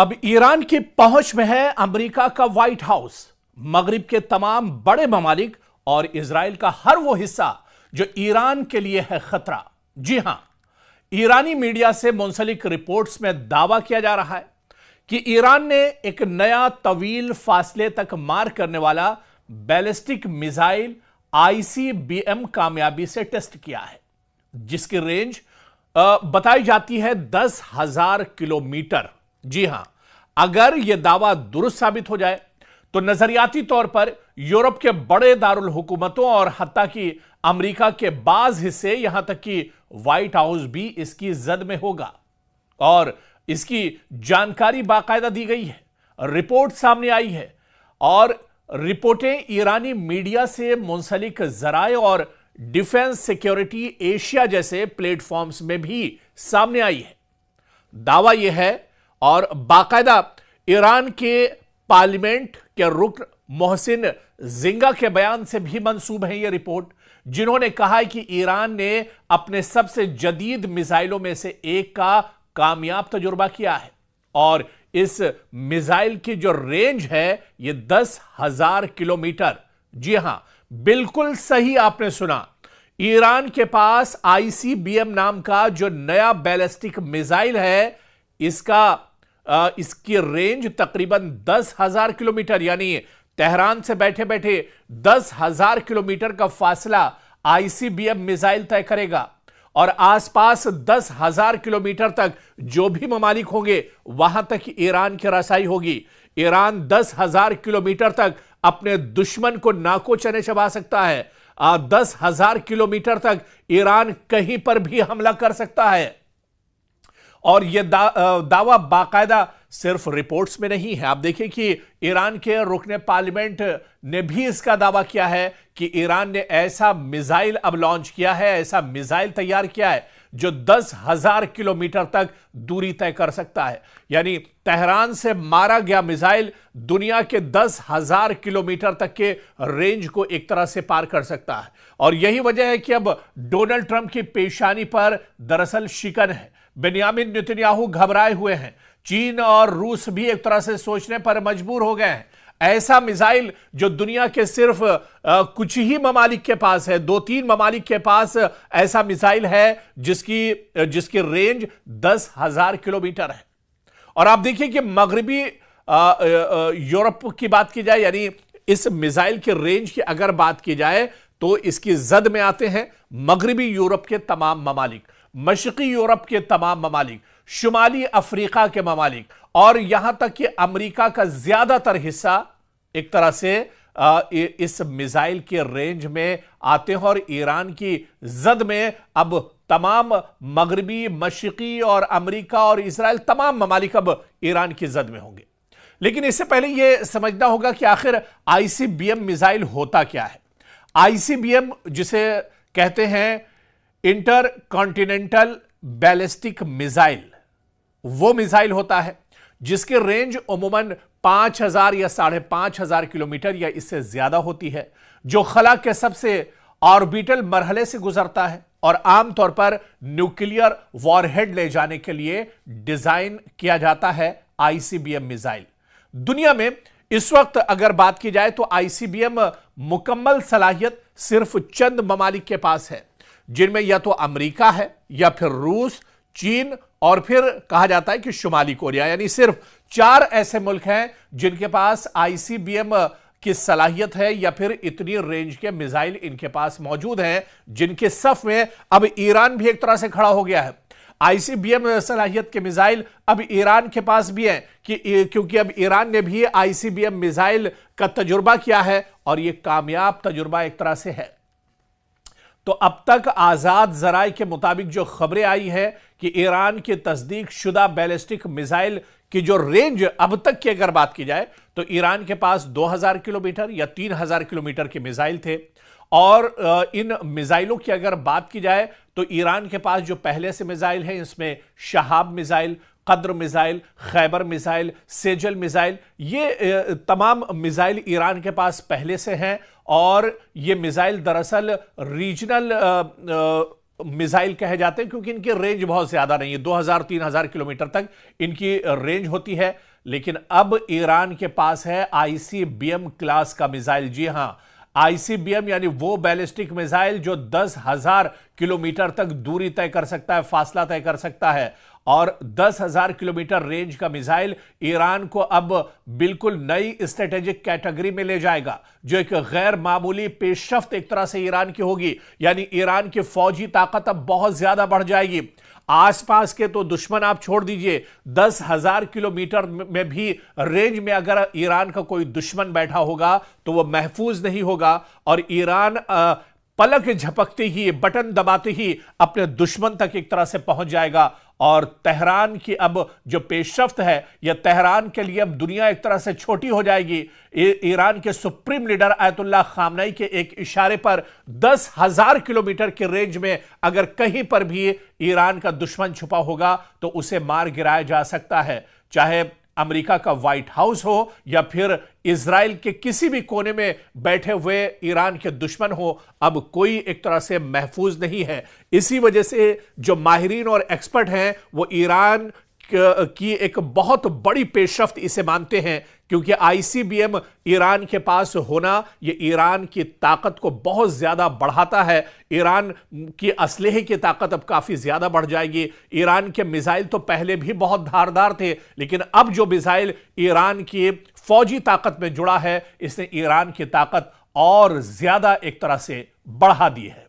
अब ईरान की पहुंच में है अमेरिका का व्हाइट हाउस, मगरिब के तमाम बड़े ममालिक और इजराइल का हर वो हिस्सा जो ईरान के लिए है खतरा। जी हां, ईरानी मीडिया से मुंसलिक रिपोर्ट्स में दावा किया जा रहा है कि ईरान ने एक नया तवील फासले तक मार करने वाला बैलिस्टिक मिसाइल आईसीबीएम कामयाबी से टेस्ट किया है, जिसकी रेंज बताई जाती है 10,000 किलोमीटर। जी हां, अगर यह दावा दुरुस्त साबित हो जाए तो नजरियाती तौर पर यूरोप के बड़े दारुल हुकूमतों और हत्ता कि अमेरिका के बाज हिस्से, यहां तक कि व्हाइट हाउस भी इसकी जद में होगा। और इसकी जानकारी बाकायदा दी गई है, रिपोर्ट सामने आई है और रिपोर्टें ईरानी मीडिया से मुंसलिक जराए और डिफेंस सिक्योरिटी एशिया जैसे प्लेटफॉर्म्स में भी सामने आई है। दावा यह है और बाकायदा ईरान के पार्लियामेंट के रुकन मोहसिन जिंगा के बयान से भी मंसूब है यह रिपोर्ट, जिन्होंने कहा है कि ईरान ने अपने सबसे जदीद मिसाइलों में से एक का कामयाब तजुर्बा किया है और इस मिसाइल की जो रेंज है यह 10,000 किलोमीटर। जी हां, बिल्कुल सही आपने सुना, ईरान के पास आईसीबीएम नाम का जो नया बैलिस्टिक मिसाइल है, इसकी रेंज तकरीबन 10,000 किलोमीटर, यानी तेहरान से बैठे बैठे 10,000 किलोमीटर का फासला आईसीबीएम मिसाइल तय करेगा और आसपास 10,000 किलोमीटर तक जो भी ममालिक होंगे वहां तक ईरान की रसाई होगी। ईरान 10,000 किलोमीटर तक अपने दुश्मन को नाको चने चबा सकता है। 10,000 किलोमीटर तक ईरान कहीं पर भी हमला कर सकता है। और यह दावा बाकायदा सिर्फ रिपोर्ट्स में नहीं है। आप देखिए कि ईरान के रुकने पार्लियामेंट ने भी इसका दावा किया है कि ईरान ने ऐसा मिसाइल अब लॉन्च किया है, ऐसा मिसाइल तैयार किया है जो 10,000 किलोमीटर तक दूरी तय कर सकता है। यानी तेहरान से मारा गया मिसाइल दुनिया के 10,000 किलोमीटर तक के रेंज को एक तरह से पार कर सकता है। और यही वजह है कि अब डोनाल्ड ट्रंप की पेशानी पर दरअसल शिकन है। बेंयामिन नेतन्याहू घबराए हुए हैं। चीन और रूस भी एक तरह से सोचने पर मजबूर हो गए हैं। ऐसा मिसाइल जो दुनिया के सिर्फ कुछ ही ममालिक के पास है, 2-3 ममालिक के पास ऐसा मिसाइल है जिसकी रेंज 10,000 किलोमीटर है। और आप देखिए कि मगरिबी यूरोप की बात की जाए, यानी इस मिसाइल के रेंज की अगर बात की जाए तो इसकी जद में आते हैं मगरिबी यूरोप के तमाम ममालिक, मशरकी यूरोप के तमाम ममालिक, शुमाली अफ्रीका के ममालिक और यहां तक कि अमेरिका का ज्यादातर हिस्सा एक तरह से इस मिसाइल के रेंज में आते हैं। और ईरान की जद में अब तमाम मगरिबी, मशरकी और अमेरिका और इजराइल, तमाम ममालिक अब ईरान की जद में होंगे। लेकिन इससे पहले यह समझना होगा कि आखिर आईसीबीएम मिसाइल होता क्या है। आईसीबीएम जिसे कहते हैं इंटर कॉन्टिनेंटल बैलिस्टिक मिसाइल, वो मिसाइल होता है जिसकी रेंज अमूमन 5,000 या 5,500 किलोमीटर या इससे ज्यादा होती है, जो खला के सबसे ऑर्बिटल मरहले से गुजरता है और आमतौर पर न्यूक्लियर वॉरहेड ले जाने के लिए डिजाइन किया जाता है आईसीबीएम मिसाइल। दुनिया में इस वक्त अगर बात की जाए तो आईसीबीएम मुकम्मल सलाहियत सिर्फ चंद ममालिक के पास है, जिनमें या तो अमेरिका है या फिर रूस, चीन और फिर कहा जाता है कि शुमाली कोरिया। यानी सिर्फ 4 ऐसे मुल्क हैं जिनके पास आईसीबीएम की सलाहियत है या फिर इतनी रेंज के मिसाइल इनके पास मौजूद हैं, जिनके सफ में अब ईरान भी एक तरह से खड़ा हो गया है। आईसीबीएम सलाहियत के मिसाइल अब ईरान के पास भी हैं क्योंकि अब ईरान ने भी आईसीबीएम मिसाइल का तजुर्बा किया है और यह कामयाब तजुर्बा एक तरह से है। तो अब तक आजाद जराए के मुताबिक जो खबरें आई है कि ईरान की तस्दीक शुदा बैलिस्टिक मिसाइल की जो रेंज अब तक की अगर बात की जाए तो ईरान के पास 2,000 किलोमीटर या 3,000 किलोमीटर के मिसाइल थे। और इन मिसाइलों की अगर बात की जाए तो ईरान के पास जो पहले से मिसाइल है, इसमें शहाब मिसाइल, कद्र missile, Khyber missile, Sejal missile, ये तमाम मिसाइल ईरान के पास पहले से हैं। और ये मिसाइल दरअसल रीजनल मिसाइल कहे जाते हैं क्योंकि इनकी रेंज बहुत ज्यादा नहीं है, 2000-3000 किलोमीटर तक इनकी रेंज होती है। लेकिन अब ईरान के पास है आईसीबीएम क्लास का मिसाइल। जी हां, आईसीबीएम यानी वो बैलिस्टिक मिसाइल जो 10,000 किलोमीटर तक दूरी तय कर सकता है, फासला तय कर सकता है। और 10,000 किलोमीटर रेंज का मिसाइल ईरान को अब बिल्कुल नई स्ट्रेटेजिक कैटेगरी में ले जाएगा, जो एक गैर मामूली पेशरफ्त एक तरह से ईरान की होगी। यानी ईरान की फौजी ताकत अब बहुत ज्यादा बढ़ जाएगी। आसपास के तो दुश्मन आप छोड़ दीजिए, 10,000 किलोमीटर में भी रेंज में अगर ईरान का कोई दुश्मन बैठा होगा तो वह महफूज नहीं होगा। और ईरान पलक झपकते ही, बटन दबाते ही अपने दुश्मन तक एक तरह से पहुंच जाएगा। और तेहरान की अब जो पेशरफ्त है, यह तेहरान के लिए अब दुनिया एक तरह से छोटी हो जाएगी। ईरान के सुप्रीम लीडर आयतुल्लाह खामनेई के एक इशारे पर 10,000 किलोमीटर के रेंज में अगर कहीं पर भी ईरान का दुश्मन छुपा होगा तो उसे मार गिराया जा सकता है। चाहे अमेरिका का व्हाइट हाउस हो या फिर इजराइल के किसी भी कोने में बैठे हुए ईरान के दुश्मन हो, अब कोई एक तरह से महफूज नहीं है। इसी वजह से जो माहिरीन और एक्सपर्ट हैं वो ईरान की एक बहुत बड़ी पेशरफ्त इसे मानते हैं, क्योंकि आईसीबीएम ईरान के पास होना ये ईरान की ताकत को बहुत ज्यादा बढ़ाता है। ईरान की असलहे की ताकत अब काफी ज्यादा बढ़ जाएगी। ईरान के मिसाइल तो पहले भी बहुत धारदार थे, लेकिन अब जो मिसाइल ईरान की फौजी ताकत में जुड़ा है, इसने ईरान की ताकत और ज्यादा एक तरह से बढ़ा दी है।